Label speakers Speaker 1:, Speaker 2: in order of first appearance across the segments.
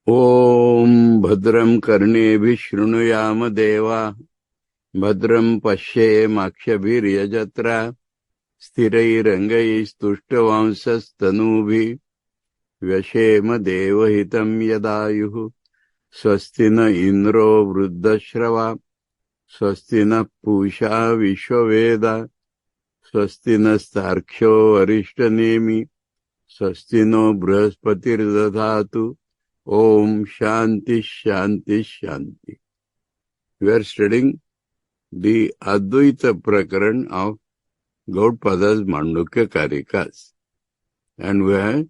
Speaker 1: Om Bhadram Karnevi Shrunuyama Deva Bhadram Pashe Makshabhiryajatra Sthirairangai Stuštavamsastanubhi Vyashema Devahitam Yadayuhu Swastina Indro Vruddashrava Swastina Pusha Vishwaveda Swastina Starksho Arishtanemi Swastino Brahaspatir Dadhatu Om Shanti Shanti Shanti. We are studying the Advaita Prakaran of Gautpada's Mandukya Karikas. And we have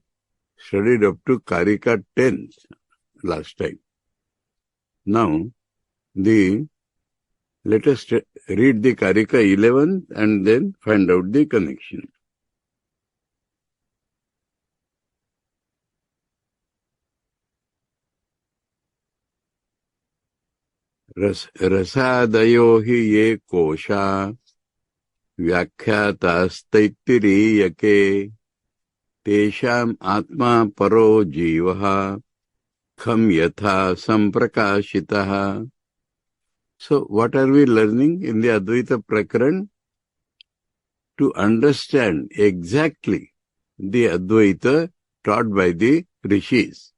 Speaker 1: studied up to Karika 10 last time. Now, let us read the Karika 11 and then find out the connection. Rasadayo hi ye kosha vyakhyatastaittiriyake tesham atma paro jivaha kham yatha samprakashitaha. So, what are we learning in the Advaita Prakaran? To understand exactly the Advaita taught by the Rishis.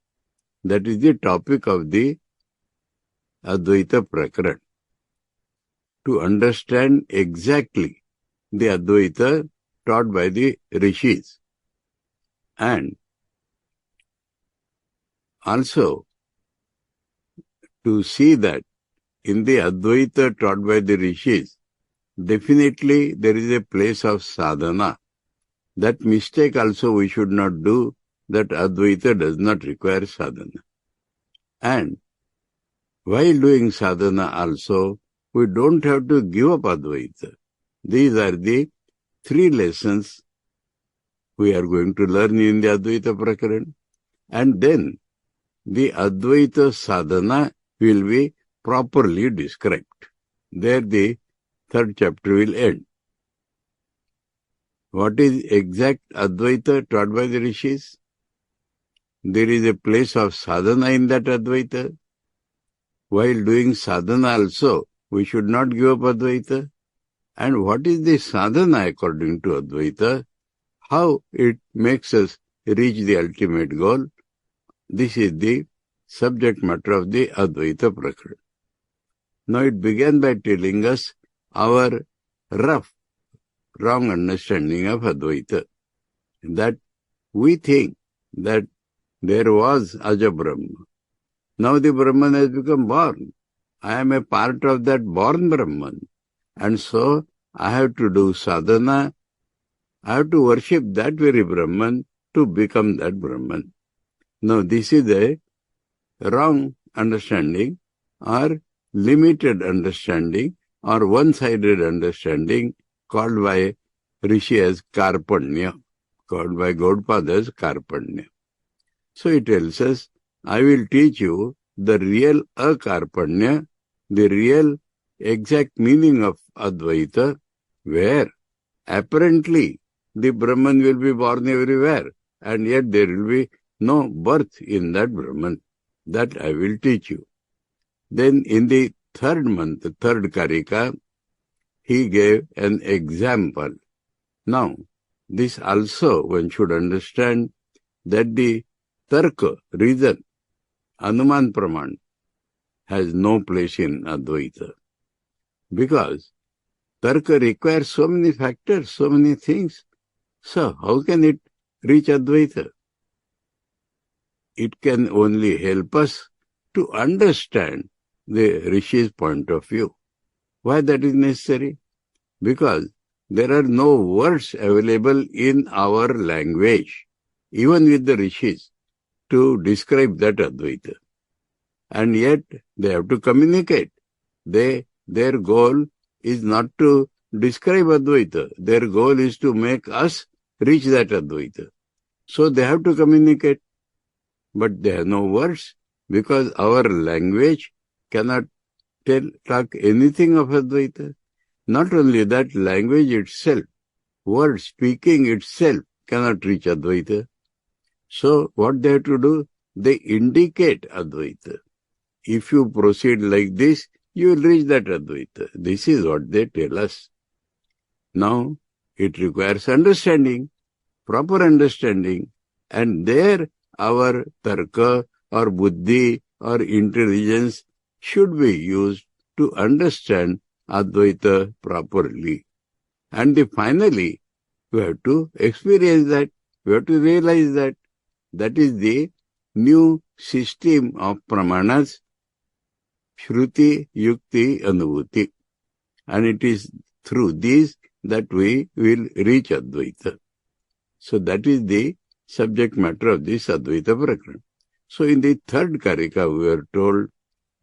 Speaker 1: That is the topic of the Advaita Prakaran. To understand exactly the Advaita taught by the Rishis. And also to see that in the Advaita taught by the Rishis, definitely there is a place of sadhana. That mistake also we should not do, that Advaita does not require sadhana. And while doing sadhana also, we don't have to give up Advaita. These are the 3 lessons we are going to learn in the Advaita Prakaran. And then the Advaita sadhana will be properly described. There the 3rd chapter will end. What is exact Advaita taught by the Rishis? There is a place of sadhana in that Advaita. While doing sadhana also, we should not give up Advaita. And what is the sadhana according to Advaita? How it makes us reach the ultimate goal? This is the subject matter of the Advaita Prakaran. Now it began by telling us our rough, wrong understanding of Advaita. That we think that there was Aja Brahma. Now the Brahman has become born. I am a part of that born Brahman. And so I have to do sadhana. I have to worship that very Brahman to become that Brahman. Now this is a wrong understanding or limited understanding or one-sided understanding called by Rishi as Karpanya, called by Gautpada as Karpanya. So it tells us, I will teach you the real Akarpanya, the real exact meaning of Advaita, where apparently the Brahman will be born everywhere, and yet there will be no birth in that Brahman. That I will teach you. Then in the 3rd month, 3rd Karika, he gave an example. Now, this also one should understand that the Tarka, reason, Anuman Praman, has no place in Advaita. Because Tarka requires so many factors, so many things. So how can it reach Advaita? It can only help us to understand the Rishi's point of view. Why that is necessary? Because there are no words available in our language, even with the Rishis, to describe that Advaita. And yet they have to communicate. Their goal is not to describe Advaita. Their goal is to make us reach that Advaita. So they have to communicate. But they have no words, because our language cannot talk anything of Advaita. Not only that, language itself, word speaking itself cannot reach Advaita. So what they have to do? they indicate Advaita. If you proceed like this, you will reach that Advaita. This is what they tell us. Now, it requires understanding, proper understanding, and there our tarka or buddhi or intelligence should be used to understand Advaita properly. And finally, we have to experience that, we have to realize that. That is the new system of pramanas, Shruti, Yukti, Anubhuti. And it is through these that we will reach Advaita. So that is the subject matter of this Advaita Prakarana. So in the third Karika we are told,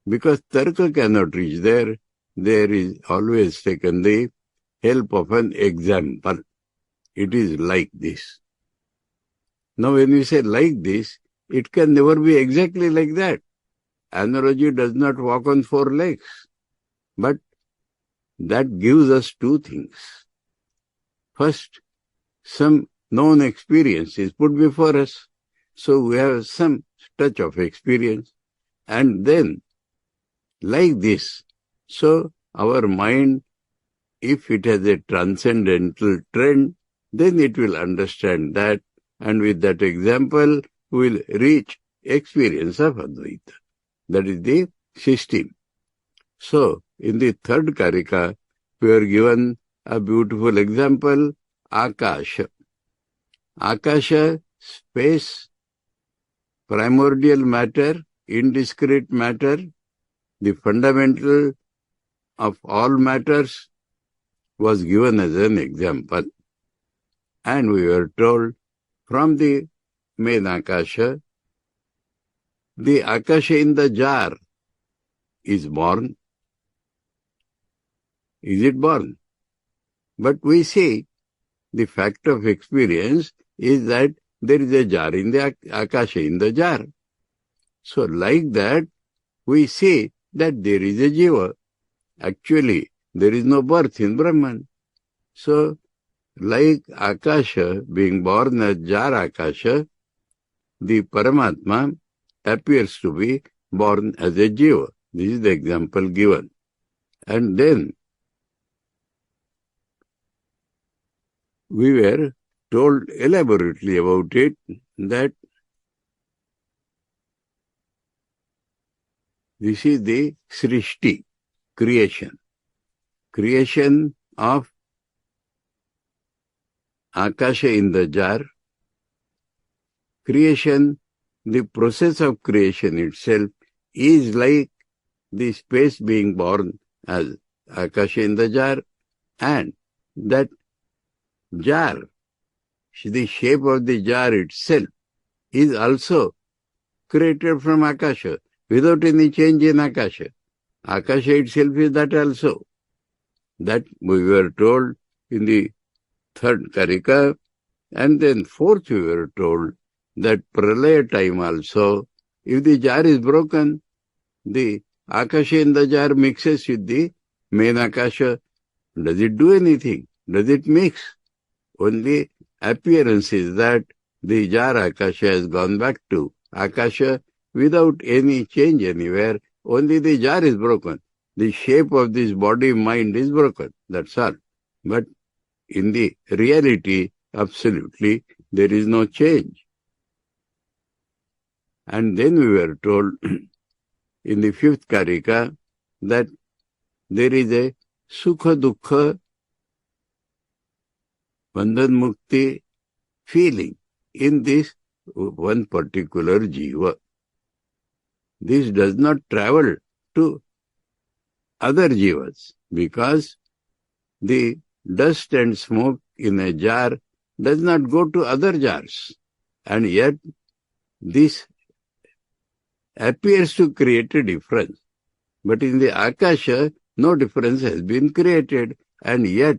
Speaker 1: because Tarka cannot reach there is always taken the help of an example. It is like this. Now when we say like this, it can never be exactly like that. Analogy does not walk on four legs. But that gives us two things. First, some known experience is put before us. So we have some touch of experience. And then, like this, so our mind, if it has a transcendental trend, then it will understand that, and with that example, we will reach experience of Advaita. That is the system. So, in the third Karika, we are given a beautiful example, Akasha. Akasha, space, primordial matter, indiscrete matter, the fundamental of all matters, was given as an example. And we were told from the main Akasha, the Akasha in the jar is born. Is it born? But we see the fact of experience is that there is a jar in the Akasha in the jar. So like that, we see that there is a jiva. Actually, there is no birth in Brahman. So, like Akasha being born as jar Akasha, the Paramatma appears to be born as a jiva. This is the example given. And then, we were told elaborately about it that this is the Srishti, creation. Creation of Akasha in the jar. Creation, the process of creation itself is like the space being born as Akasha in the jar, and that jar, the shape of the jar itself, is also created from Akasha without any change in Akasha. Akasha itself is that also. That we were told in the third Karika, and then fourth we were told that pralaya time also, if the jar is broken, the Akasha in the jar mixes with the main Akasha. Does it do anything? Does it mix? Only appearance is that the jar Akasha has gone back to Akasha without any change anywhere. Only the jar is broken. The shape of this body mind is broken. That's all. But in the reality, absolutely, there is no change. And then we were told in the fifth Karika that there is a Sukha Dukkha Bandhan Mukti feeling in this one particular jiva. This does not travel to other jivas because the dust and smoke in a jar does not go to other jars. And yet this appears to create a difference. But in the Akasha, no difference has been created, and yet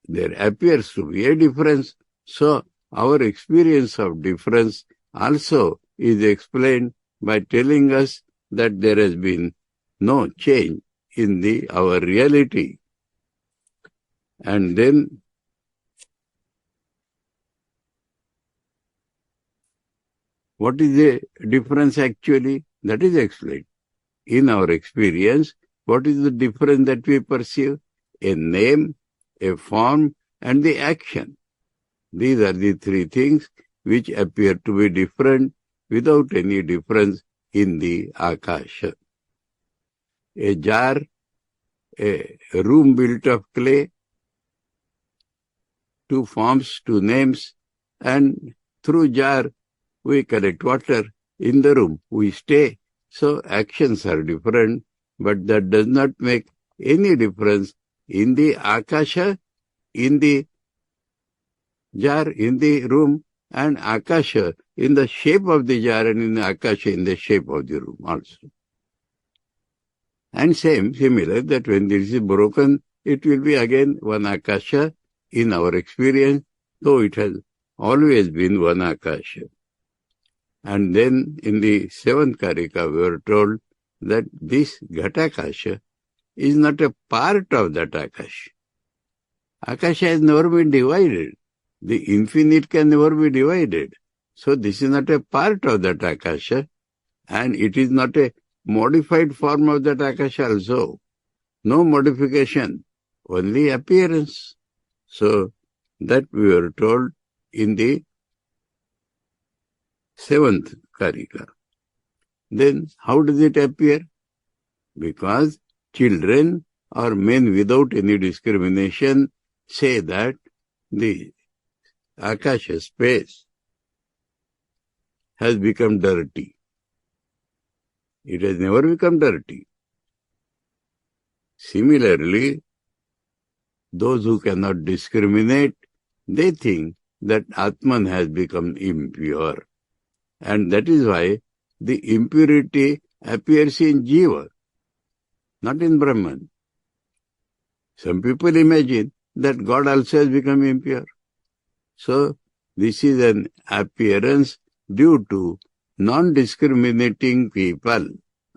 Speaker 1: there appears to be a difference. So our experience of difference also is explained by telling us that there has been no change in our reality. And then What is the difference actually? That is explained. In our experience, what is the difference that we perceive? A name, a form, and the action. These are the three things which appear to be different without any difference in the Akasha. A jar, a room built of clay, two forms, two names, and through jar we collect water. In the room we stay. So actions are different, but that does not make any difference in the Akasha, in the jar, in the room, and Akasha in the shape of the jar, and in the Akasha in the shape of the room also. And similar, that when this is broken, it will be again one Akasha in our experience, though it has always been one Akasha. And then in the seventh Karika, we were told that this Ghatakasha is not a part of that Akasha. Akasha has never been divided. The infinite can never be divided. So this is not a part of that Akasha, and it is not a modified form of that Akasha also. No modification, only appearance. So that we were told in the seventh Karika. Then how does it appear? Because children or men without any discrimination say that the Akasha space has become dirty. It has never become dirty. Similarly, those who cannot discriminate, they think that ātman has become impure. And that is why the impurity appears in Jiva, not in Brahman. Some people imagine that God also has become impure. So, this is an appearance due to non-discriminating people,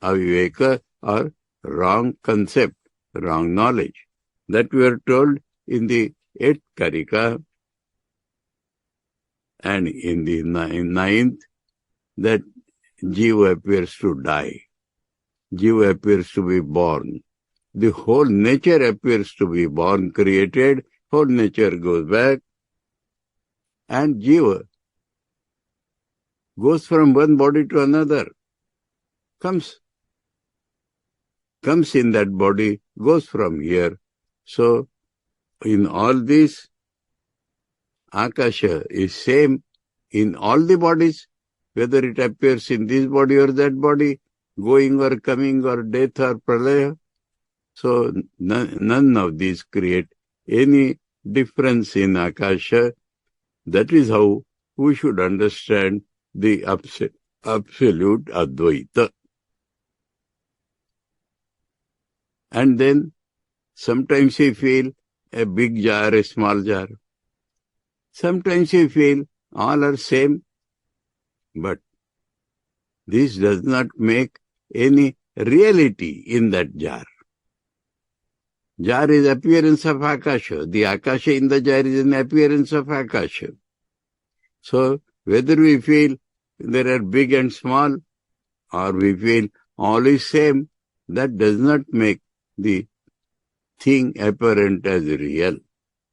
Speaker 1: aviveka or wrong concept, wrong knowledge. That we are told in the 8th Karika and in the 9th, that Jiva appears to die. Jiva appears to be born. The whole nature appears to be born, created, whole nature goes back, and Jiva goes from one body to another, comes in that body, goes from here. So, in all this, Akasha is same in all the bodies, whether it appears in this body or that body, going or coming or death or pralaya. So, none of these create any difference in Akasha. That is how we should understand the absolute Advaita. And then, sometimes we feel a big jar, a small jar. Sometimes we feel all are same. But this does not make any reality in that jar. Jar is appearance of Akasha. The Akasha in the jar is an appearance of Akasha. So, whether we feel there are big and small, or we feel all is same, that does not make the thing apparent as real.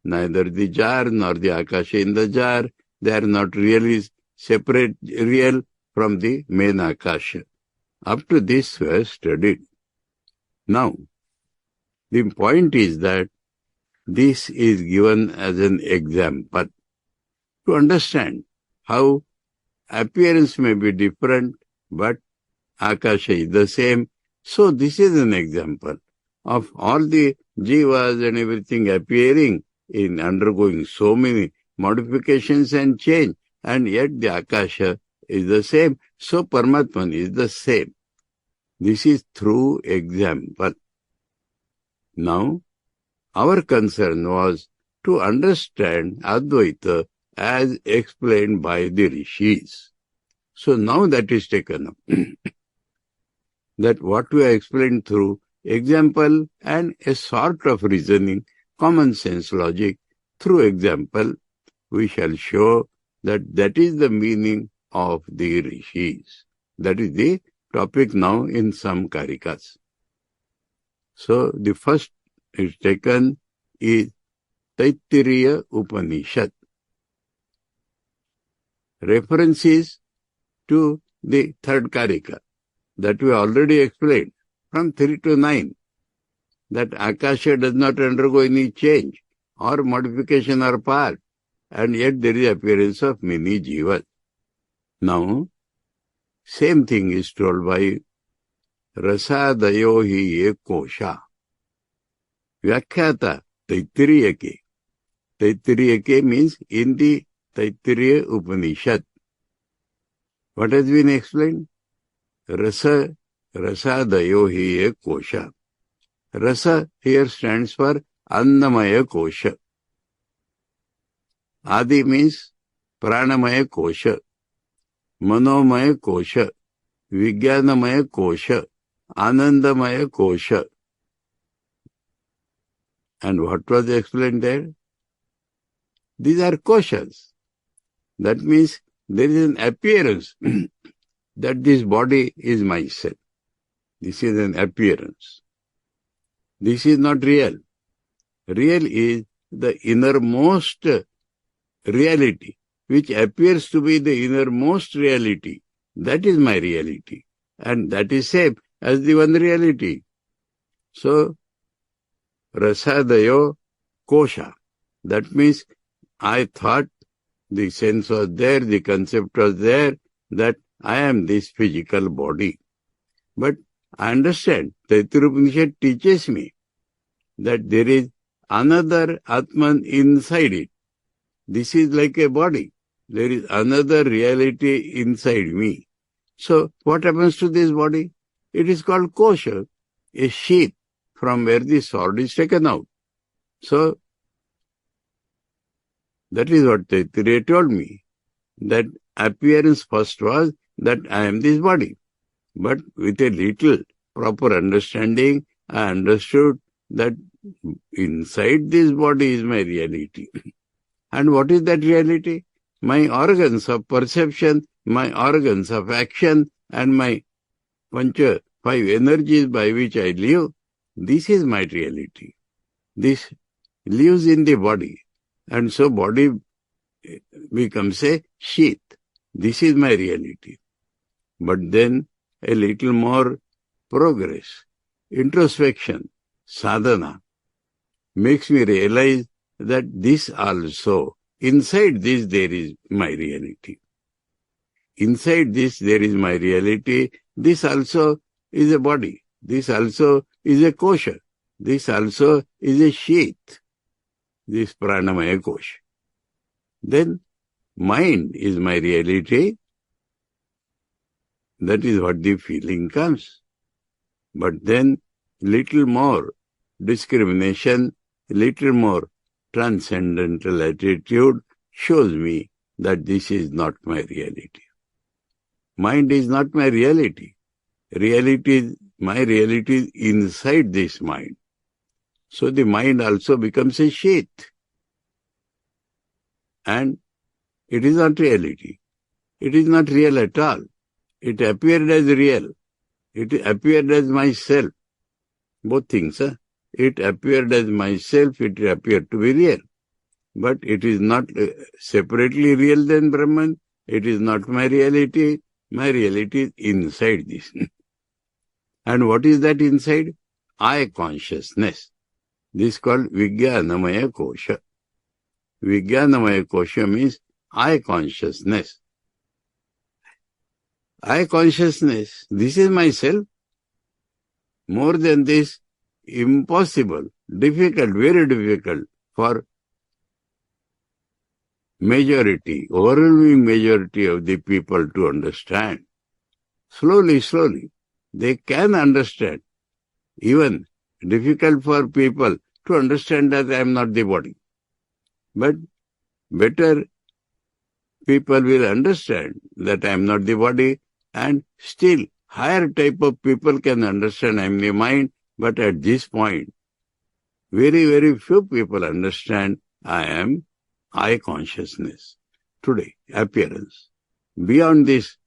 Speaker 1: Neither the jar nor the Akasha in the jar, they are not really separate, real from the main Akasha. Up to this we have studied. Now, the point is that this is given as an example to understand how appearance may be different, but Akasha is the same. So this is an example of all the jivas and everything appearing in undergoing so many modifications and change, and yet the Akasha is the same. So Paramatman is the same. This is through example. Now, our concern was to understand Advaita as explained by the rishis. So now that is taken up. That what we have explained through example and a sort of reasoning, common sense logic, through example, we shall show that that is the meaning of the rishis. That is the topic now in some karikas. So the first is taken is Taittiriya Upanishad. References to the third karika that we already explained from 3 to 9, that Akasha does not undergo any change or modification or part, and yet there is appearance of many jivas. Now, same thing is told by Rasadayo hi ek kosha. Vyakhyata Taittiriya. Taittiriya means in the Taittiriya Upanishad. What has been explained? Rasadayo hi ek kosha. Rasa here stands for Annamaya kosha. Adi means Pranamaya kosha, Manomaya kosha, Vijnanamaya kosha, Anandamaya kosha. And what was explained there? These are koshas. That means there is an appearance that this body is myself. This is an appearance. This is not real. Real is the innermost reality, which appears to be the innermost reality. That is my reality. And that is same as the one reality. So, Rasadayo kosha. That means I thought the sense was there, the concept was there, that I am this physical body. But I understand, Taittiriya Upanishad teaches me that there is another ātman inside it. This is like a body. There is another reality inside me. So, what happens to this body? It is called kosha, a sheath from where the sword is taken out. So, that is what Taittiriya told me. That appearance first was that I am this body. But with a little proper understanding, I understood that inside this body is my reality. And what is that reality? My organs of perception, my organs of action, and my pancha, 5 energies by which I live. This is my reality. This lives in the body. And so body becomes a sheath. This is my reality. But then a little more progress, introspection, sadhana, makes me realize that this also, inside this there is my reality. Inside this there is my reality. This also is a body. This also is a kosha. This also is a sheath. This pranamaya kosha. Then mind is my reality. That is what the feeling comes. But then little more discrimination, little more transcendental attitude shows me that this is not my reality. Mind is not my reality. My reality is inside this mind. So the mind also becomes a sheath. And it is not reality. It is not real at all. It appeared as real. It appeared as myself. Both things, It appeared as myself, it appeared to be real. But it is not separately real than Brahman. It is not my reality. My reality is inside this. And what is that inside? I consciousness. This is called Vijnanamaya kosha. Vijnanamaya kosha means I consciousness. I consciousness, this is myself. More than this, impossible, difficult, very difficult for majority, overwhelming majority of the people to understand. Slowly, they can understand. Even difficult for people to understand that I am not the body. But better people will understand that I am not the body, and still higher type of people can understand I am the mind, but at this point, very, very few people understand I am I consciousness. Today, appearance. beyond this,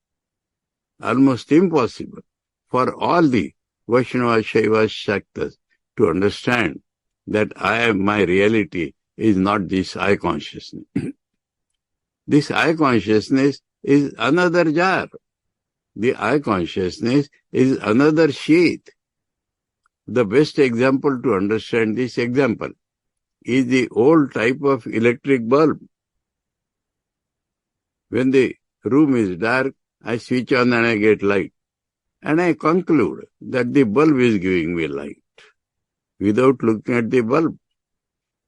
Speaker 1: almost impossible for all the Vaishnava, Shaiva, Shaktas to understand that my reality is not this I consciousness. This I consciousness is another jar. The I consciousness is another sheath. The best example to understand this example is the old type of electric bulb. When the room is dark, I switch on and I get light. And I conclude that the bulb is giving me light without looking at the bulb.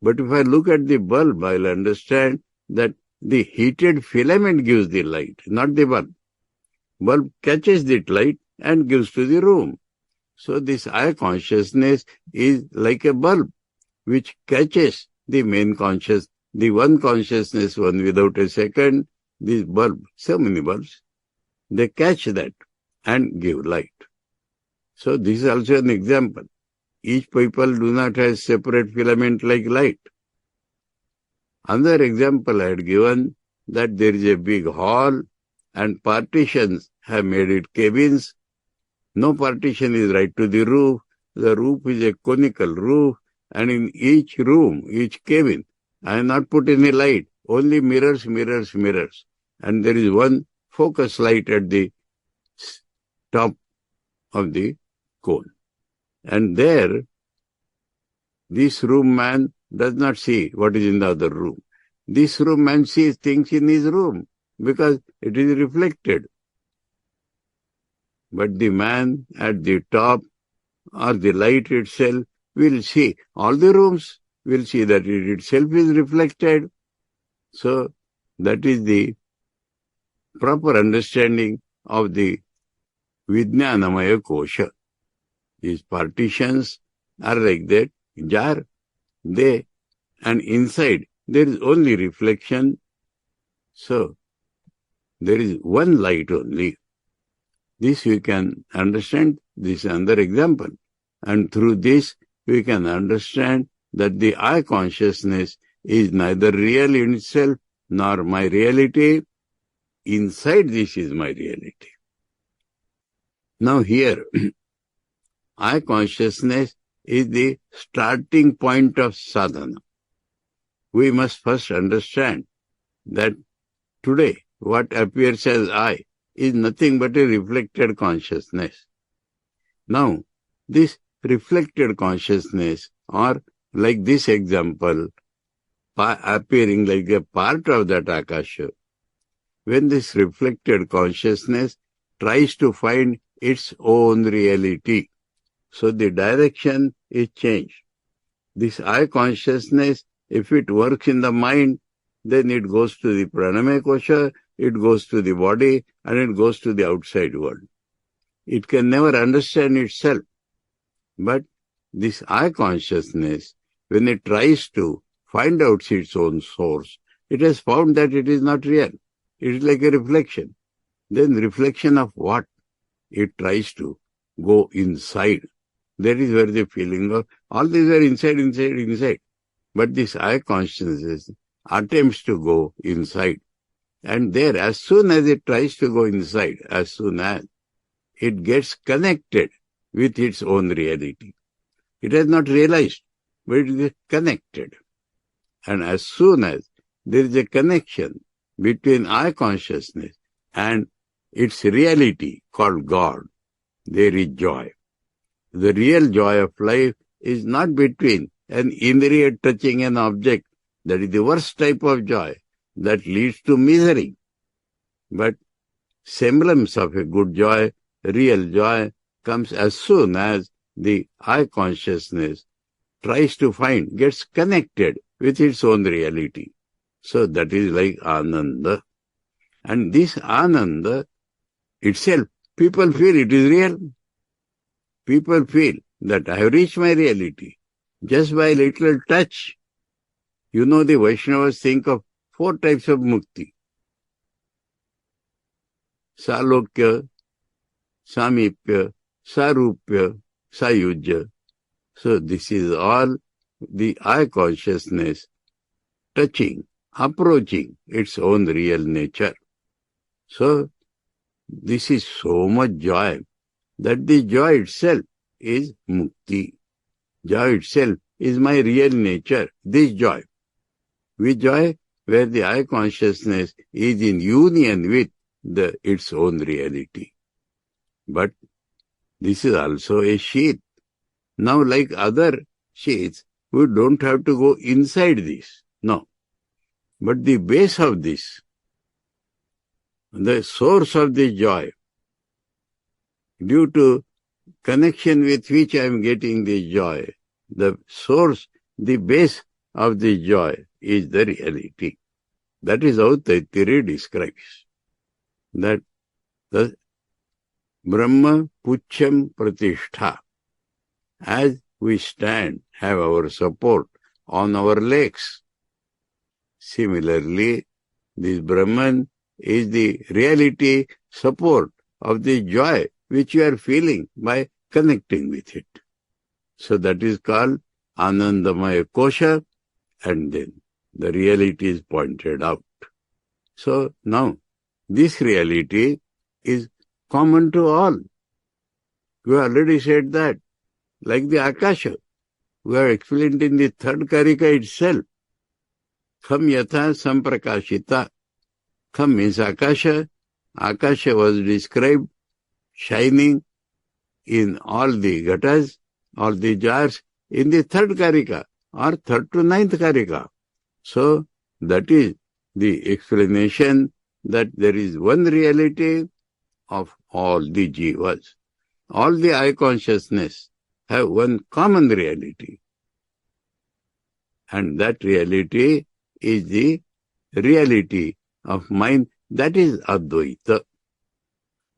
Speaker 1: But if I look at the bulb, I'll understand that the heated filament gives the light, not the bulb. Bulb catches that light and gives to the room. So this I consciousness is like a bulb which catches the main conscious, the one consciousness, one without a second, this bulb, so many bulbs, they catch that and give light. So this is also an example. Each people do not have separate filament like light. Another example I had given that there is a big hall and partitions have made it cabins. No partition is right to the roof. The roof is a conical roof, and in each room, each cabin, I have not put any light, only mirrors, mirrors, mirrors. And there is one focus light at the top of the cone. And there, this room man does not see what is in the other room. This room man sees things in his room because it is reflected. But the man at the top or the light itself will see all the rooms, will see that it itself is reflected. So that is the proper understanding of the Vijnanamaya Kosha. These partitions are like that jar, and inside there is only reflection. So there is one light only. This we can understand. This is another example. And through this we can understand that the I consciousness is neither real in itself nor my reality. Inside this is my reality. Now here, I consciousness is the starting point of sadhana. We must first understand that today what appears as I is nothing but a reflected consciousness. Now, this reflected consciousness, or like this example, appearing like a part of that Akasha, when this reflected consciousness tries to find its own reality, so the direction is changed. This I consciousness, if it works in the mind, then it goes to the pranamaya kosha, it goes to the body, and it goes to the outside world. It can never understand itself. But this I consciousness, when it tries to find out its own source, it has found that it is not real. It is like a reflection. Then reflection of what? It tries to go inside. That is where the feeling of all these are inside. But this I consciousness attempts to go inside. And there, as soon as it tries to go inside, as soon as it gets connected with its own reality. It has not realized, but it is connected. And as soon as there is a connection between I consciousness and its reality called God, there is joy. The real joy of life is not between an indriya touching an object. That is the worst type of joy that leads to misery. But semblance of a good joy, real joy, comes as soon as the I consciousness tries to gets connected with its own reality. So that is like Ananda. And this Ananda itself, people feel it is real. People feel that I have reached my reality just by a little touch. You know, the Vaishnavas think of 4 types of mukti. Salokya, Samipya, Sarupya, Sayujya. So this is all the I consciousness touching, approaching its own real nature. So, this is so much joy that the joy itself is mukti. Joy itself is my real nature, this joy. With joy, where the I consciousness is in union with its own reality. But this is also a sheath. Now, like other sheaths, we don't have to go inside this. No. But the base of this, the source of this joy, due to connection with which I am getting this joy, the source, the base of this joy is the reality. That is how Taittiriya describes. That the Brahma Puccham Pratishtha, as we stand, have our support on our legs. Similarly, this Brahman is the reality support of the joy which you are feeling by connecting with it. So that is called Anandamaya Kosha, and then the reality is pointed out. So now, this reality is common to all. We already said that, like the Akasha. We have explained in the third Karika itself. Kham yatha samprakashita. Kham means Akasha. Akasha was described shining in all the ghatas, all the jars, in the third Karika, or third to ninth Karika. So, that is the explanation that there is one reality of all the jivas. All the I consciousness have one common reality. And that reality is the reality of mind, that is Advaita.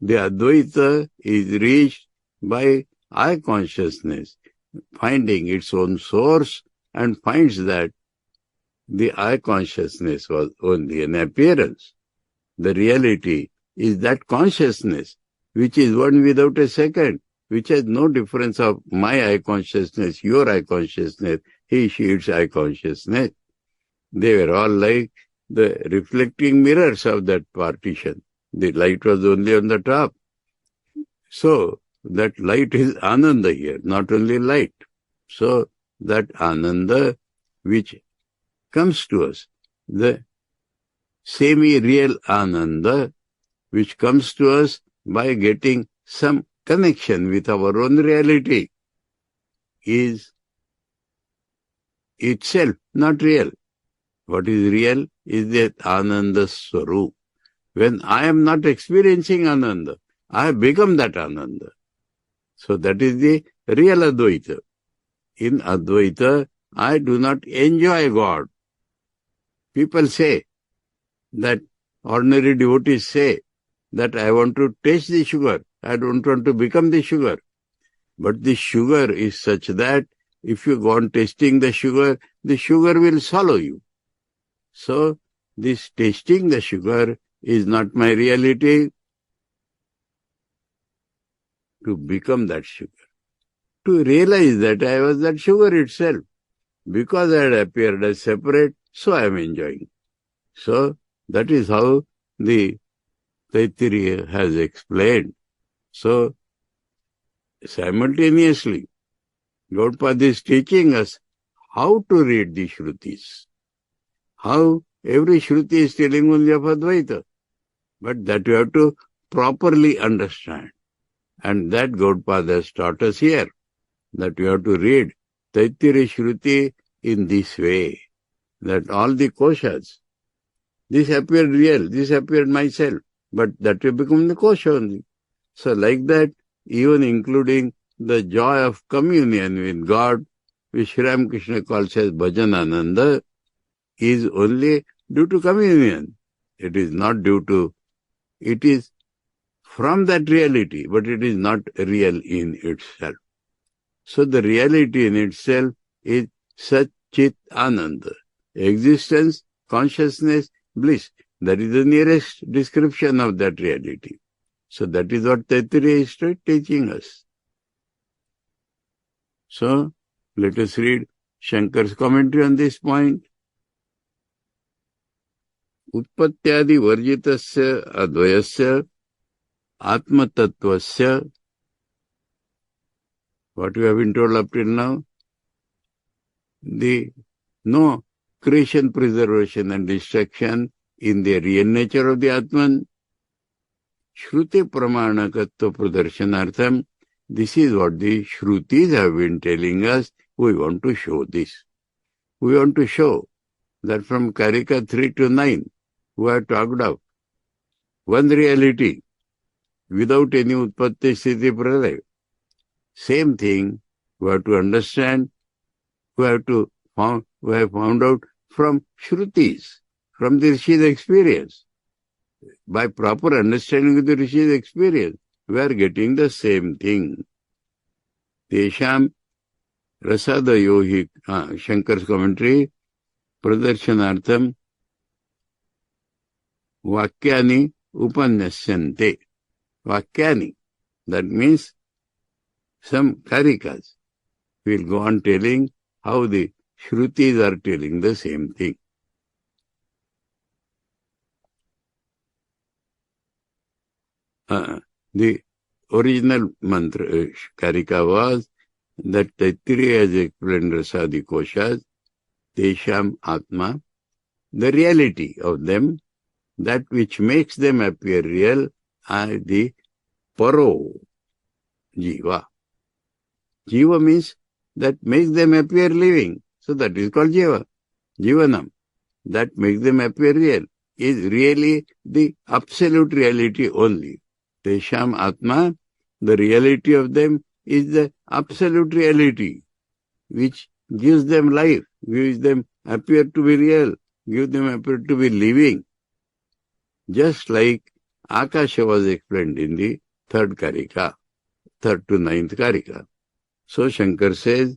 Speaker 1: The Advaita is reached by I consciousness, finding its own source, and finds that the I consciousness was only an appearance. The reality is that consciousness, which is one without a second, which has no difference of my I consciousness, your I consciousness, he, she, its I consciousness. They were all like the reflecting mirrors of that partition. The light was only on the top. So, that light is Ananda here, not only light. So, that Ananda which comes to us, the semi-real Ananda which comes to us by getting some connection with our own reality, is itself not real. What is real is that Ananda Swarup. When I am not experiencing Ananda, I have become that Ananda. So that is the real Advaita. In Advaita, I do not enjoy God. People say that, ordinary devotees say that I want to taste the sugar, I don't want to become the sugar. But the sugar is such that if you go on tasting the sugar will swallow you. So, this tasting the sugar is not my reality. To become that sugar, to realize that I was that sugar itself, because I had appeared as separate, so I am enjoying. So, that is how the Taittiriya has explained. So, simultaneously, Govt is teaching us how to read the Shrutis. How every Shruti is telling only of Advaita. But that you have to properly understand. And that Govt has taught us here. That you have to read Taittiriya Shruti in this way. That all the koshas, this appeared real, this appeared myself, but that will become the kosha only. So like that, even including the joy of communion with God, which Ramakrishna calls as Bhajanananda, is only due to communion. It is not due to, it is from that reality, but it is not real in itself. So the reality in itself is Sat Chit Ananda. Existence, consciousness, bliss. That is the nearest description of that reality. So that is what Taittiriya is teaching us. So, let us read Shankar's commentary on this point. Utpatyadi varjitasya advayasya atmatatvasya. What we have been told up till now? The no creation, preservation and destruction in the real nature of the ātman. Shruti pramanakatva pradarshanartham. This is what the Shrutis have been telling us. We want to show this. We want to show that from Karika 3 to 9, we have talked of one reality without any utpatti sthiti pralaya. Same thing we have to understand, we have found out from Shrutis, from the Rishi's experience. By proper understanding of the Rishi's experience, we are getting the same thing. Tesham rasadayo hi, Shankar's commentary, pradarshanartham vakyani upanyasyante. Vakyani, that means some karikas. We'll go on telling how the Shrutis are telling the same thing. The original mantra, karika was that Taittiriya has explained Rasadi Koshas, Tesham Atma, the reality of them, that which makes them appear real, are the Paro, Jiva. Jiva means that makes them appear living. So that is called Jiva. Jivanam. That makes them appear real is really the absolute reality only. Tesham Atma, the reality of them is the absolute reality which gives them life, gives them appear to be real, gives them appear to be living. Just like Akasha was explained in the third karika, 3rd to 9th karika. So Shankar says,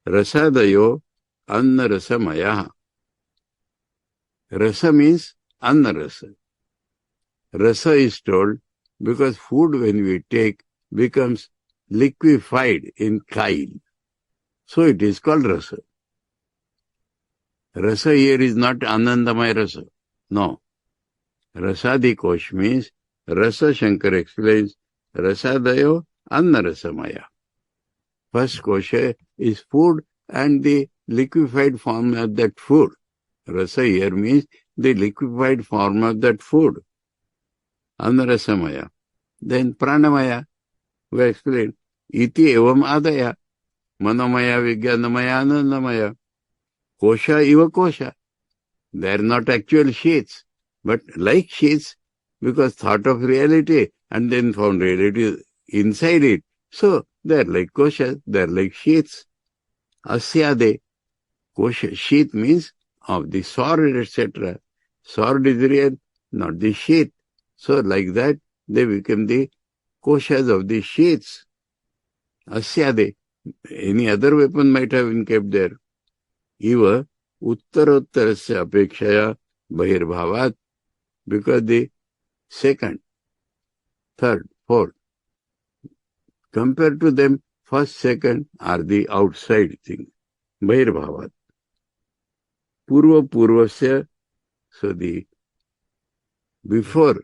Speaker 1: Rasadayo Anna Rasamaya. Rasa means Anna Rasa. Rasa is told because food when we take becomes liquefied in kail. So it is called Rasa. Rasa here is not Anandamaya Rasa. No. Rasadi Kosh means Rasa. Shankar explains Rasadayo Anna Rasamaya. First kosha is food and the liquefied form of that food. Rasa here means the liquefied form of that food. Anna Rasamaya. Then Pranamaya. We explain. Iti evam adaya. Manomaya, Vijnanamaya, Anandamaya. Kosha eva kosha. They are not actual sheets, but like sheets, because thought of reality and then found reality inside it. So they are like koshas, they are like sheets. Asyade. Kosha, sheet means of the sword, etc. Sword is real, not the sheet. So like that, they become the koshas of the sheets. Asyade. Any other weapon might have been kept there. Eva uttarottarasya apekshaya bahirbhavat, because the second, third, fourth, compared to them, first, second are the outside thing. Bahirbhavat. Purva purvasya, so the before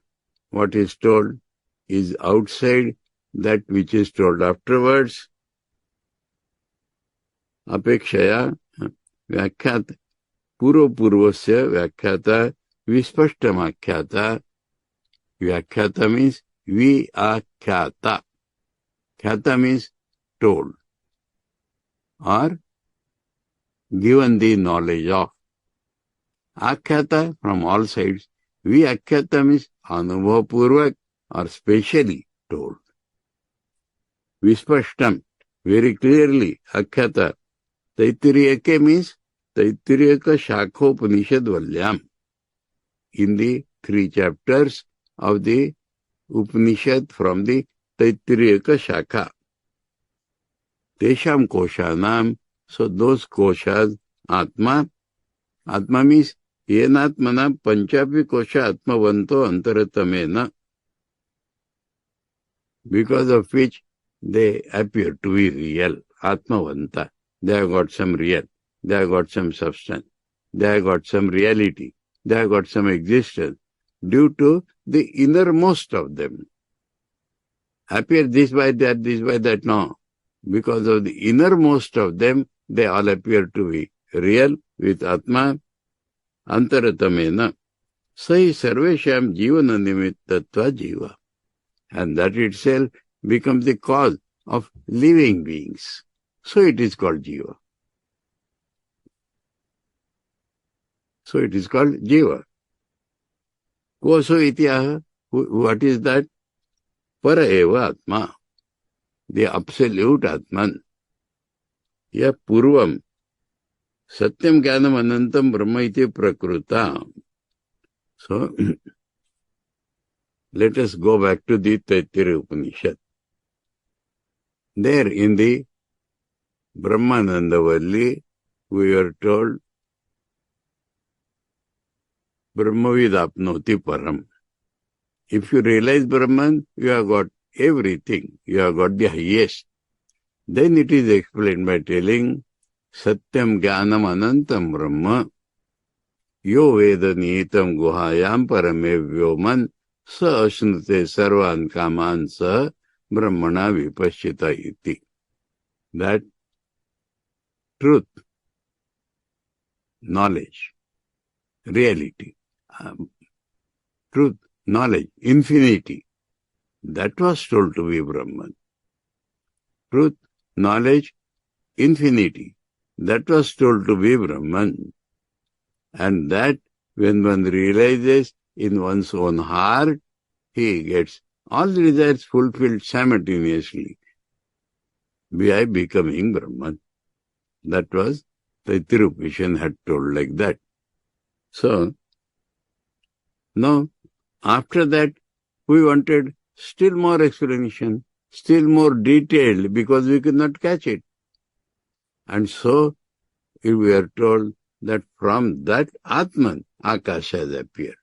Speaker 1: what is told is outside that which is told afterwards. Apekshaya Vyakhyata. Purva purvasya Vyakhyata Vispashtamakhyata. Vyakhyata means Vyakhyata. Khyata means told or given the knowledge of. Akhyata from all sides. Vyakhyata means anubhav purvak or specially told. Vispashtam, very clearly. Akhyata. Taitiriyake means Taitiriyaka Shakha Upanishad Valyam. In the 3 chapters of the Upanishad from the Taitiriyaka Shakha. Tesham Koshanam, so those koshas, Atma. Atma means Yenatmana Panchapi Kosha Atmavanto Antaratamena, because of which they appear to be real. Atmavanta. They have got some real. They have got some substance. They have got some reality. they have got some existence due to the innermost of them. Appear this by that, no. Because of the innermost of them, they all appear to be real with ātman, antaratamena. Sahi sarvesham jivana nimittatva jiva. And that itself becomes the cause of living beings. So it is called jiva. So it is called jiva. Koso ityaha. What is that? Para eva atma. The absolute atman. Ya purvam. Satyam jnanam anantam brahma iti prakruta. So, let us go back to the Taittiriya Upanishad. There in the Brahmananda Valli, we are told, Brahmavid apnoti param. If you realize Brahman, you have got everything. You have got the highest. Then it is explained by telling, Satyam jnanam anantam brahma. Yo veda nihitam guhayam parame vyoman sa ashnute sarvan kaman sa brahmana vipashyata iti. That truth, knowledge, reality, truth, knowledge, infinity, that was told to be Brahman. Truth, knowledge, infinity, that was told to be Brahman. And that, when one realizes in one's own heart, he gets all the desires fulfilled simultaneously by becoming Brahman. That was Taittiriya Upanishad had told like that. So, now, after that, we wanted still more explanation, still more detailed, because we could not catch it. And so, we are told that from that ātman, Akasha has appeared.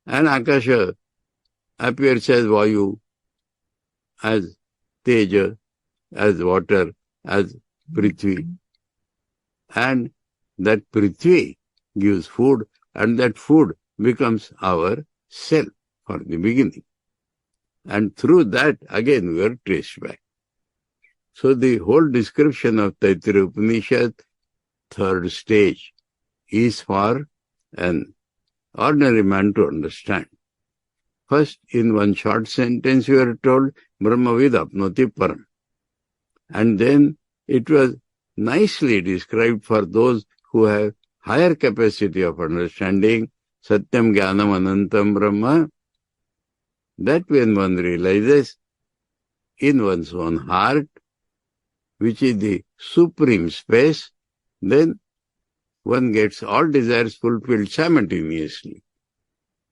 Speaker 1: And Akasha appears as Vayu, as Teja, as water, as Prithvi. And that Prithvi gives food, and that food becomes our self for the beginning. And through that, again, we are traced back. So the whole description of Taittiriya Upanishad, third stage, is for an ordinary man to understand. First, in one short sentence, we are told, Brahmavid apnoti param. And then it was nicely described for those who have higher capacity of understanding, Satyam jnanam anantam brahma, that when one realizes in one's own heart, which is the supreme space, then one gets all desires fulfilled simultaneously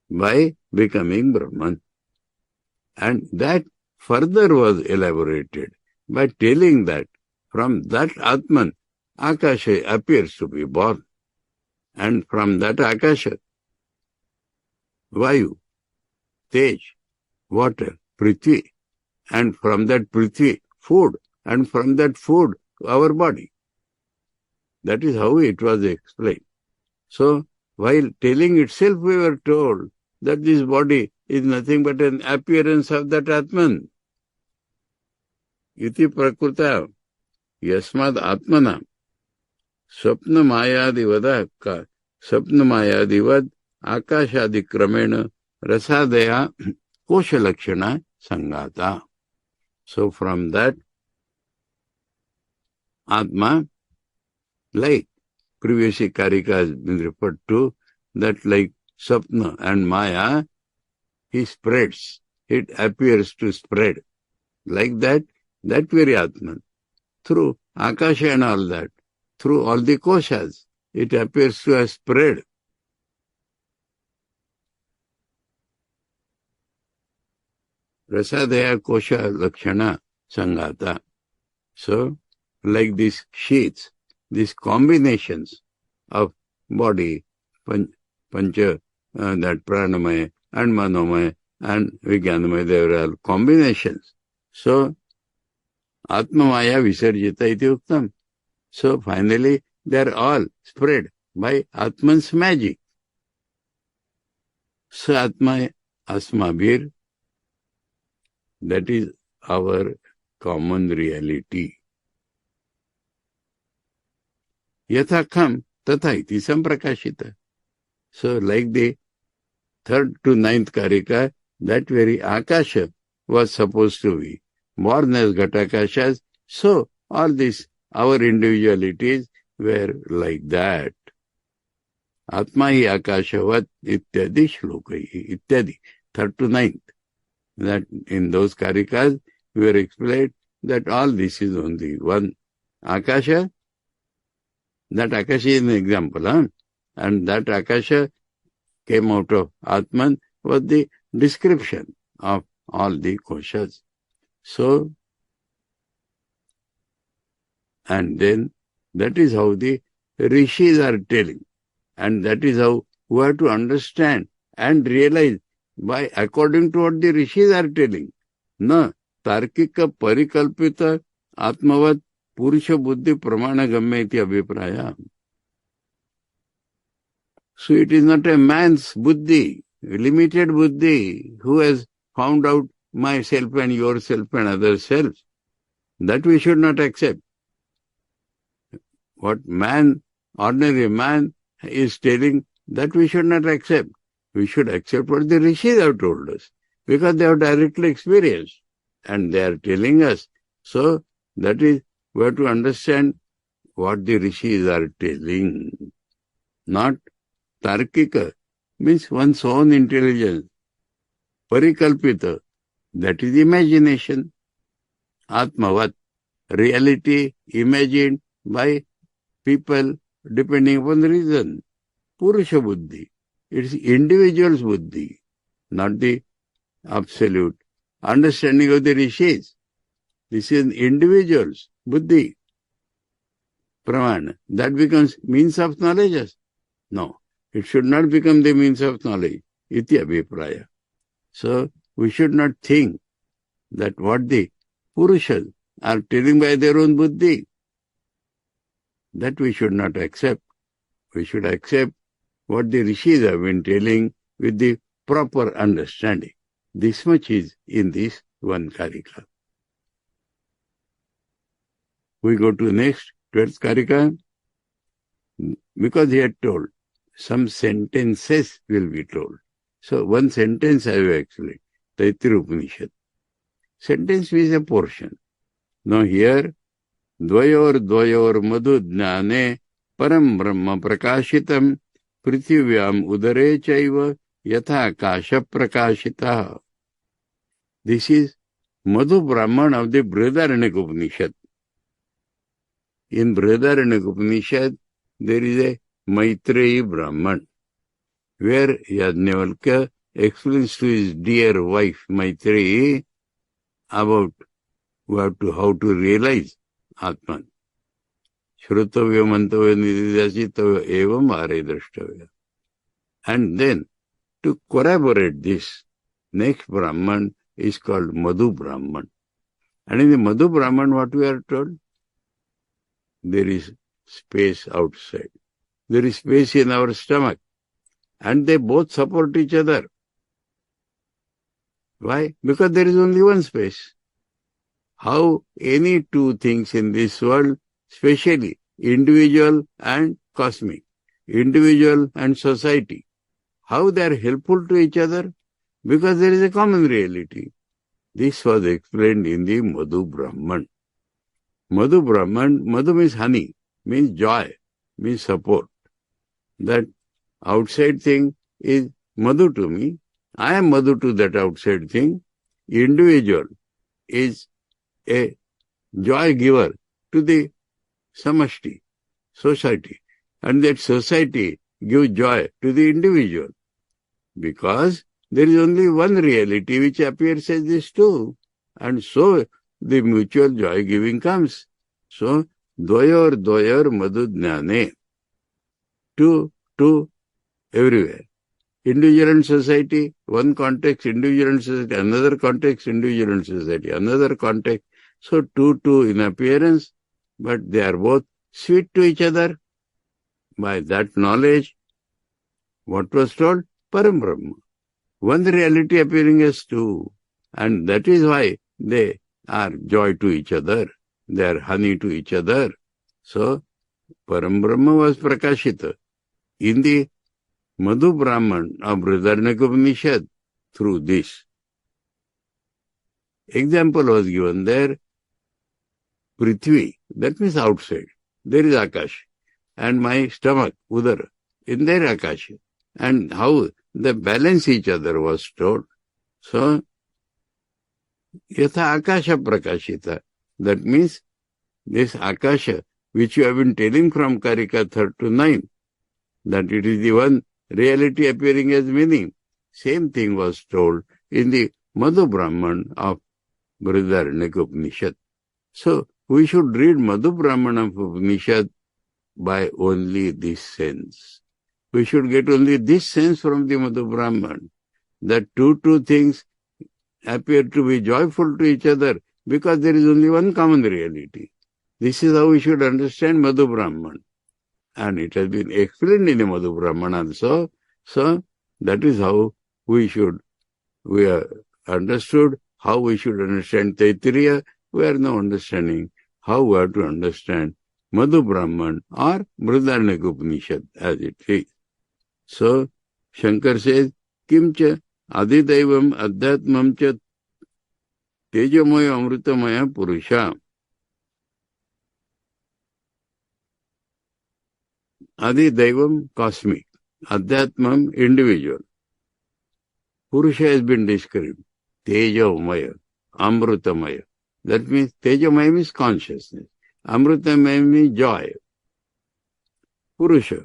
Speaker 1: by becoming Brahman. And that further was elaborated by telling that from that ātman, Akasha appears to be born. And from that Akasha, Vayu, Tej, water, Prithvi, and from that Prithvi, food, and from that food, our body. That is how it was explained. So, while telling itself, we were told that this body is nothing but an appearance of that ātman. Iti prakruta yasmad ātmana swapna mayadivad akashadi kramena rasadaya kosha lakshana sangata. So from that ātma, like previously Karika has been referred to, that like Sapna and Maya, he spreads. It appears to spread. Like that, that very ātman, through Akasha and all that, through all the koshas, it appears to have spread. Rasadaya kosha lakshana sangata. So, like these sheets, these combinations of body, pancha, that pranamaya and manomaya and vijnanamaya, they were all combinations. So, atmamaya visarjita iti uktam. So finally, they are all spread by Atman's magic. Sa Atma Asmabhir, that is our common reality. Yathakam tatha iti samprakashita. So like the 3rd to 9th karika, that very Akasha was supposed to be born as Ghatakashas. So all these, our individualities were like that. Atma hi Akashavat ityadi shlokai, ityadi, 3rd to 9th. That in those karikas, we were explained that all this is only one Akasha. That Akasha is an example, huh? And that Akasha came out of Atman was the description of all the koshas. So, and then that is how the rishis are telling. And that is how we have to understand and realize by according to what the rishis are telling. Na tarkika parikalpita atmavat purusha buddhi pramana gamme iti abhipraya. So it is not a man's buddhi, limited buddhi, who has found out myself and yourself and other selves. That we should not accept. What man, ordinary man is telling, that we should not accept. We should accept what the rishis have told us, because they have directly experienced and they are telling us. So that is, we have to understand what the rishis are telling. Not tarkika, means one's own intelligence. Parikalpita, that is imagination. Atmavat, reality imagined by people depending upon the reason. Purusha buddhi, it is individual's buddhi, not the absolute understanding of the rishis. This is individual's buddhi. Pramana, that becomes means of knowledge. No, it should not become the means of knowledge. Iti abhipraya. So, we should not think that what the Purushas are telling by their own buddhi, that we should not accept. We should accept what the rishis have been telling with the proper understanding. This much is in this one karika. We go to next, 12th karika. Because he had told, some sentences will be told. So one sentence I have explained, Taittiriya Upanishad. Sentence is a portion. Now here, dvayor madhu jnane param brahma prakashitam prithivyam udare chaiva yatha kasha prakashita. This is Madhu Brahman of the Brihadaranyaka Upanishad. In Brihadaranyaka Upanishad, there is a Maitreyi Brahman, where Yajnavalkya explains to his dear wife Maitreyi about how to realize ātman. Shrutavya mantavya nididasitavya evam are drashtavya. And then, to corroborate this, next Brahman is called Madhu Brahman. And in the Madhu Brahman, what we are told? There is space outside. There is space in our stomach. And they both support each other. Why? Because there is only one space. How any two things in this world, especially individual and cosmic, individual and society, how they are helpful to each other? Because there is a common reality. This was explained in the Madhu Brahman. Madhu Brahman, Madhu means honey, means joy, means support. That outside thing is Madhu to me. I am Madhu to that outside thing. Individual is a joy giver to the samashti, society. And that society gives joy to the individual. Because there is only one reality which appears as this too. And so the mutual joy giving comes. So, dvayor madhu jnane. Two everywhere. Individual and society, one context, individual and society, another context, individual and society, another context. So, two in appearance, but they are both sweet to each other. By that knowledge, what was told? Param Brahma. One reality appearing as two. And that is why they are joy to each other. They are honey to each other. So, Param Brahma was Prakashita in the Madhu Brahman of Brihadaranyaka Upanishad through this. Example was given there. Prithvi, that means outside. There is Akash. And my stomach, Udara, in there Akash. And how they balance each other was told. So, Yatha Akasha Prakashita. That means this Akasha, which you have been telling from Karika 3 to 9, that it is the one reality appearing as many. Same thing was told in the Madhu Brahman of Brihadaranyaka Upanishad. So, we should read Madhu Brahman of Upanishad by only this sense. We should get only this sense from the Madhu Brahman, that two things appear to be joyful to each other because there is only one common reality. This is how we should understand Madhu Brahman. And it has been explained in the Madhu Brahman also. So, that is how we are understood how we should understand Taittiriya. We are now understanding how we have to understand Madhu Brahman or Brihadaranyaka Upanishad as it is. So, Shankar says, Kimcha Adidaivam Adhyatmam cha Tejamaya Amritamaya Purusha. Adidaivam cosmic, Adhyatmam individual. Purusha has been described. Tejamaya, Amritamaya. That means Tejamaya means consciousness. Amritamaya means joy. Purusha.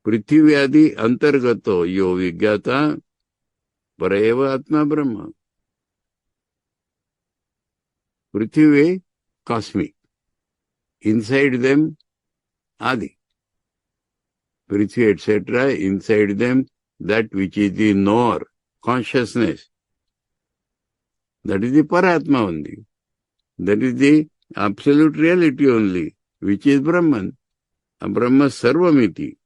Speaker 1: Prithiviyadi antargato yo vigyata parayeva atma brahma. Prithvi, cosmic. Inside them, Adi. Prithvi, etc. Inside them, that which is the knower, consciousness. That is the Paratma only. That is the absolute reality only, which is Brahman. A Brahma Sarvamiti.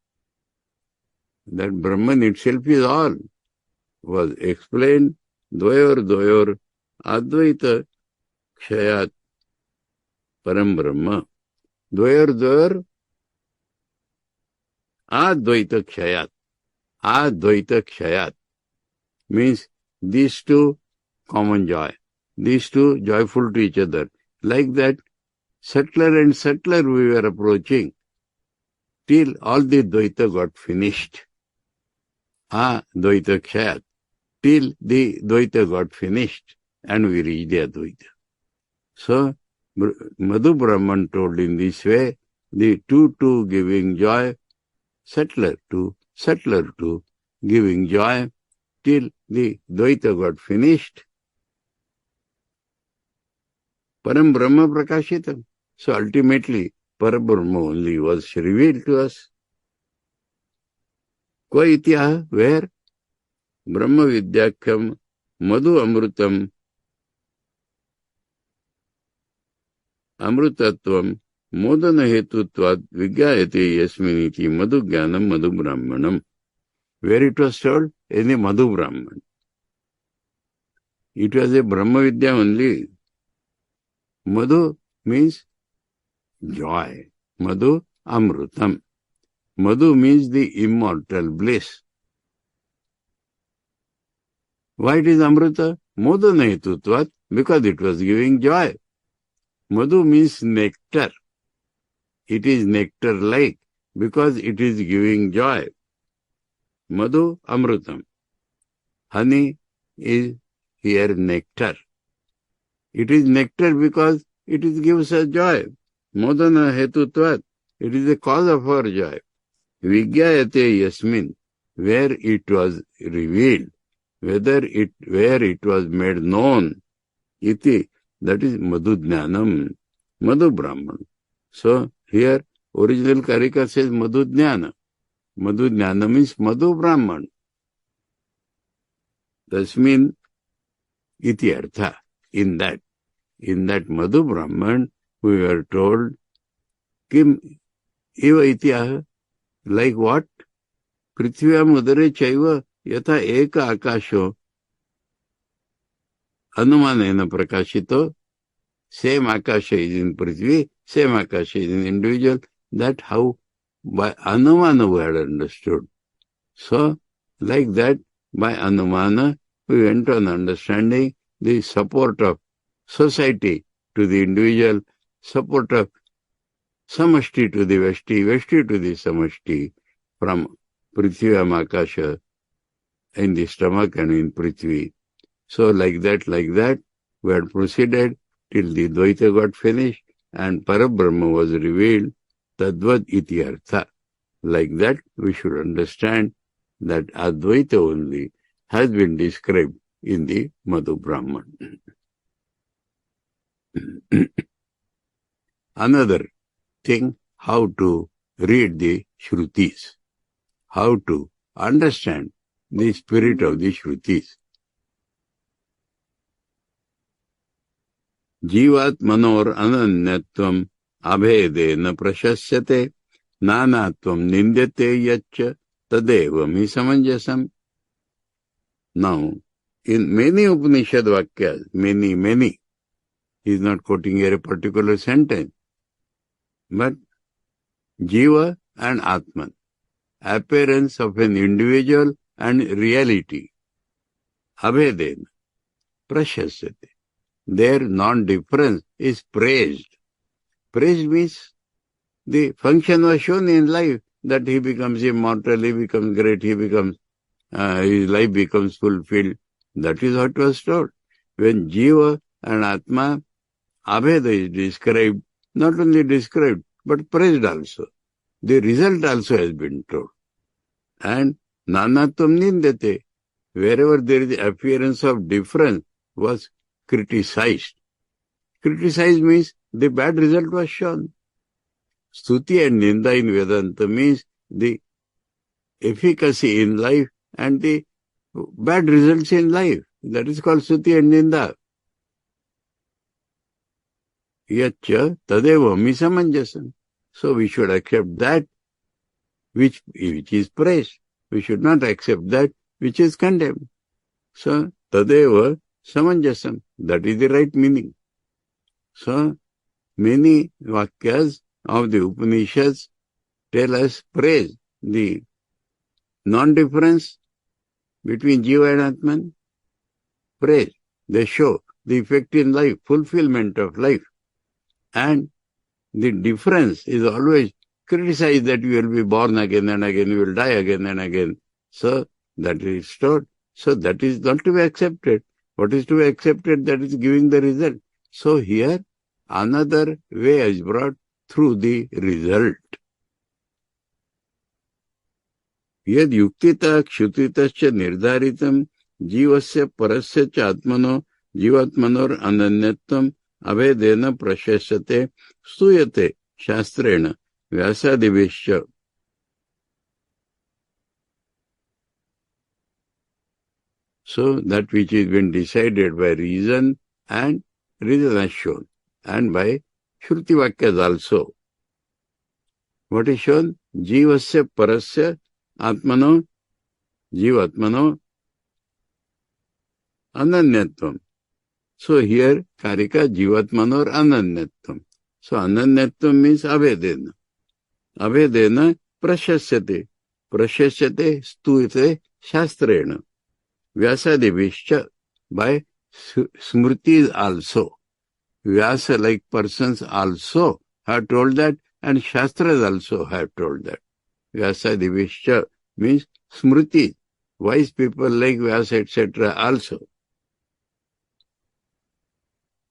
Speaker 1: That Brahman itself is all. Was explained, Dvayor Advaita Kshayat Param Brahma. Dvayor Advaita Kshayat. Advaita Kshayat means these two common joy. These two joyful to each other. Like that, subtler and subtler we were approaching till all the Dvaita got finished. Dvaita Kshayat. Till the Dvaita got finished and we reached the Advaita. So, Madhu Brahman told in this way, the two giving joy, subtler to giving joy till the Dvaita got finished. Param Brahma Prakashitam. So ultimately, Parabrahma only was revealed to us. Kva ityaha, where? Brahma Vidyakhyam Madhu Amrutam Amrutatvam Modana Hetutvad Vigyayate Yasminiti Madhu Jnanam Madhu Brahmanam. Where it was told? In the Madhu Brahman. It was a Brahma Vidya only. Madhu means joy. Madhu Amrutam. Madhu means the immortal bliss. Why it is Amrita? Modana Hetutvat, because it was giving joy. Madhu means nectar. It is nectar-like because it is giving joy. Madhu Amrutam. Honey is here nectar. It is nectar because it gives us joy. Modana Hetutvat. It is the cause of our joy. Vigyayate Yasmin. Where it was revealed. Where it was made known. Iti. That is Madhu Jnanam. Madhu Brahman. So, here, original Karika says Madhu Jnana. Madhu Jnana means Madhu Brahman. Tasmin iti artha. In that Madhu Brahman, we were told, Kim eva ityaha, Like what? Prithvyam udare chaiva yatha eka akasho anumanena prakashito. Same akasha is in Prithvi, same akasha is in individual. That how by anumana we had understood. So, like that, by anumana, we went on understanding the support of society to the individual, support of samashti to the vashti, vashti to the samashti, from Prithvyam akasha in the stomach and in Prithvi. So, like that, we had proceeded till the Dvaita got finished and Parabrahma was revealed, Tadvad iti artha. Like that, we should understand that Advaita only has been described in the Madhu Brahman. Another thing, how to read the Shrutis, how to understand the spirit of the Shrutis. Jivatmanor ananyatvam abhedena prashasyate nanatvam nindyate yaccha tadevam hi samanjasam. Now, in many Upanishad Vakyas, many, he is not quoting here a particular sentence, but Jiva and Atman, appearance of an individual and reality, abhedena prashasyate. Their non-difference is praised. Praised means the function was shown in life, that he becomes immortal, he becomes great, his life becomes fulfilled. That is what was told. When Jiva and Atma, Abheda is described, not only described, but praised also. The result also has been told. And Nanatvam Nindate, wherever there is the appearance of difference, was criticized. Criticized means the bad result was shown. Stuti and Ninda in Vedanta means the efficacy in life and the bad results in life. That is called Stuti and Ninda. Yaccha tadeva misamanjasam. So we should accept that which is praised. We should not accept that which is condemned. So tadeva samanjasam. That is the right meaning. So many Vakyas of the Upanishads tell us praise the non-difference between Jiva and Atman. Praise. They show the effect in life, fulfillment of life. And the difference is always criticized, that you will be born again and again, you will die again and again. So that is stored. So that is not to be accepted. What is to be accepted? That is giving the result. So here another way is brought through the result. Yad yuktita kshutitascha nirdharitam jivasya parasya cha atmano jivatmanor ananyatvam abhedena prashasyate stuyate shastrena vyasadivishya. So that which has been decided by reason, and reason has shown, and by Shruti Vakyas also. What is shown? Jivasya parasya atmano, jivatmano ananyatvam. So here karika jivatmanor ananyatvam. So ananyatvam means abhedena. Abhedena prashasyate. Prashasyate stuyate shastrena. Vyasadivishya, by smritis also. Vyasa like persons also have told that, and Shastras also have told that. Vyasadivishya means smriti. Wise people like Vyasa etc. also.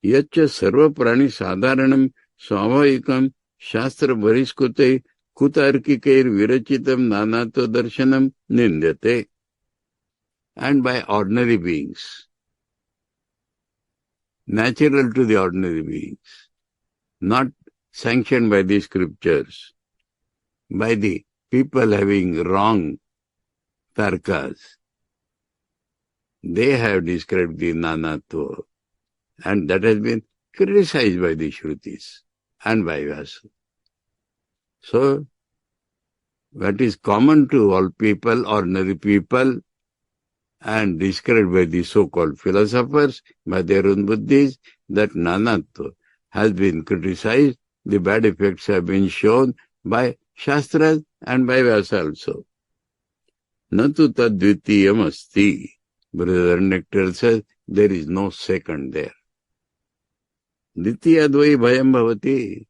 Speaker 1: Yaccha sarva prani sadharanam swabhavikam shastra bhariskute kutarkikair virachitam nanato darshanam nindyate. And by ordinary beings, natural to the ordinary beings, not sanctioned by the scriptures, by the people having wrong tarkas. They have described the nanatva, and that has been criticized by the Shrutis and by Vyasa. So, what is common to all people, ordinary people, and described by the so-called philosophers, by their own buddhis, that nanatva has been criticized, the bad effects have been shown by Shastras and by Vyasa also. Natu tadvitiyam asti. Brother Nectar says, there is no second there. Ditya dvai bhayam bhavati.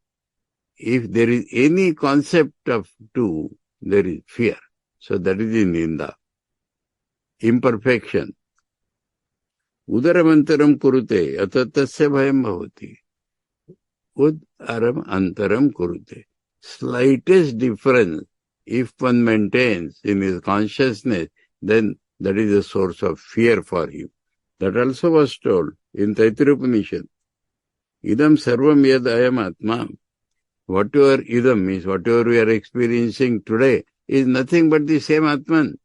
Speaker 1: If there is any concept of two, there is fear. So that is in Ninda. Imperfection. Udaramantaram kurute atatasya bhayam bhavati. Udaram antaram kurute. Slightest difference, if one maintains in his consciousness, then that is a source of fear for him. That also was told in Taittiriya Upanishad. Idam sarvam yad ayam ātman. Whatever idam means, whatever we are experiencing today is nothing but the same ātman.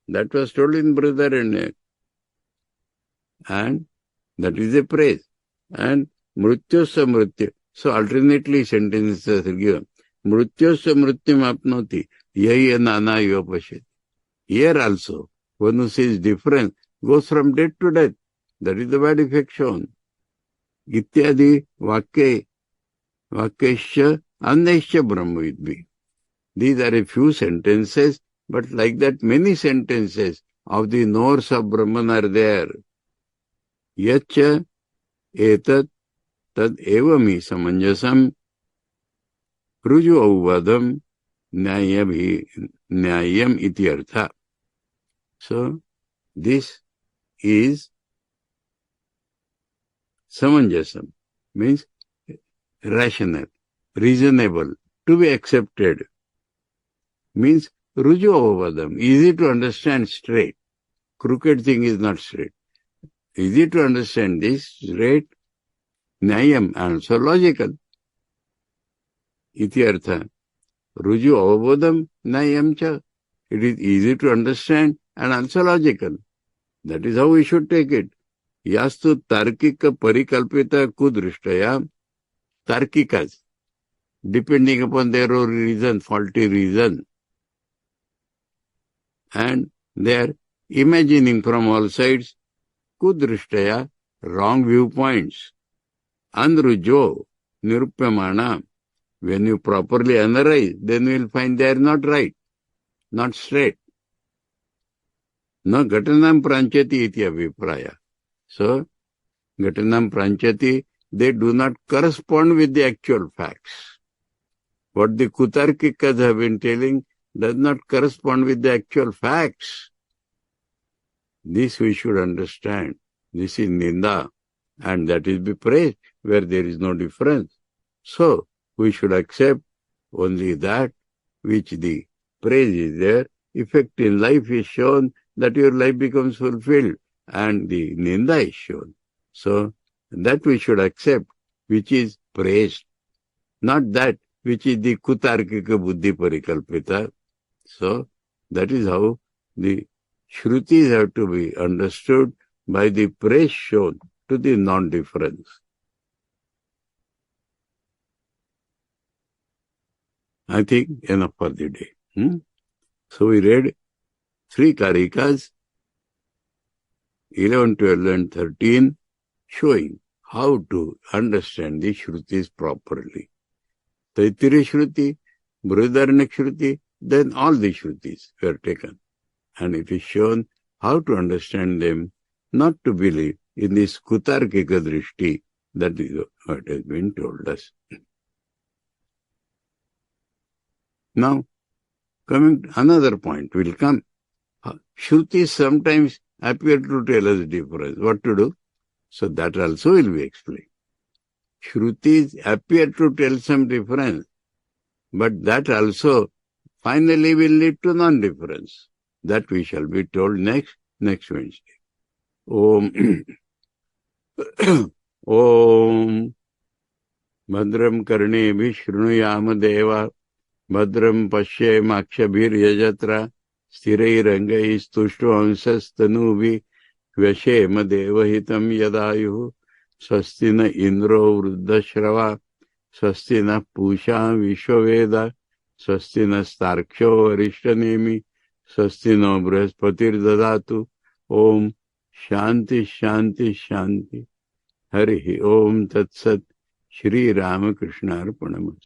Speaker 1: That was told in Brihadaranyaka. And that is a praise. And mrutyosya mrutyu. So alternately sentences are given. Mrutyosya mrutyum apnoti. Yahi nana yopashit. Here also, one who sees difference goes from death to death. That is the bad effect shown. Ityadi vakya vakyasya anneshya brahma vidvi. These are a few sentences, but like that many sentences of the knowers of Brahman are there. Yacha etat tad evami samanjasam ruju avvadam nyayam iti artha. So, this is samanjasam, means rational, reasonable, to be accepted. Means ruju avvadam, easy to understand, straight. Crooked thing is not straight. Easy to understand this, straight, nyayam, also logical. Iti artha. Ruju avvadam nyayam cha. It is easy to understand and also logical. That is how we should take it. Yastu tarkika parikalpita kudrishtaya. Tarkikas, depending upon their own reason, faulty reason. And they are imagining from all sides, kudrishtaya, wrong viewpoints. Anrujo, nirupyamana. When you properly analyze, then you will find they are not right, not straight. No ghatanam pranchati iti avipraya. So, ghatanam pranchati, they do not correspond with the actual facts. What the Kutarkikas have been telling does not correspond with the actual facts. This we should understand. This is Ninda, and that is be praised where there is no difference. So, we should accept only that which the praise is there. Effect in life is shown, that your life becomes fulfilled, and the Ninda is shown. So, that we should accept, which is praised, not that which is the kutarkika buddhi parikalpita. So, that is how the Shrutis have to be understood by the praise shown to the non-difference. I think enough for the day. So we read 3 karikas, 11, 12 and 13, showing how to understand the Shrutis properly. Taittiriya Shruti, Brihadaranyaka Shruti, then all the Shrutis were taken. And it is shown how to understand them, not to believe in this Kutarkika Drishti. That is what has been told us. Now, coming to another point will come. Shrutis sometimes appear to tell us difference. What to do? So that also will be explained. Shrutis appear to tell some difference, but that also finally will lead to non-difference. That we shall be told next Wednesday. Om Om Bhadram Karnebhi Shrunuyama Deva Bhadram Pashye Makshabhir Yajatra Sthirairangai Stushtu Amsastanuvi Vyashema Devahitam Yadayuhu Swastina Indro Vruddhashrava Swastina Pusha Vishwaveda स्वस्ति नस्तार्क्ष्यो अरिष्टनेमि स्वस्ति no बृहस्पतिर्ददातु। Om Shanti शांति शांति। हरि ओम तत्सत्। श्री रामकृष्णार्पणमस्तु।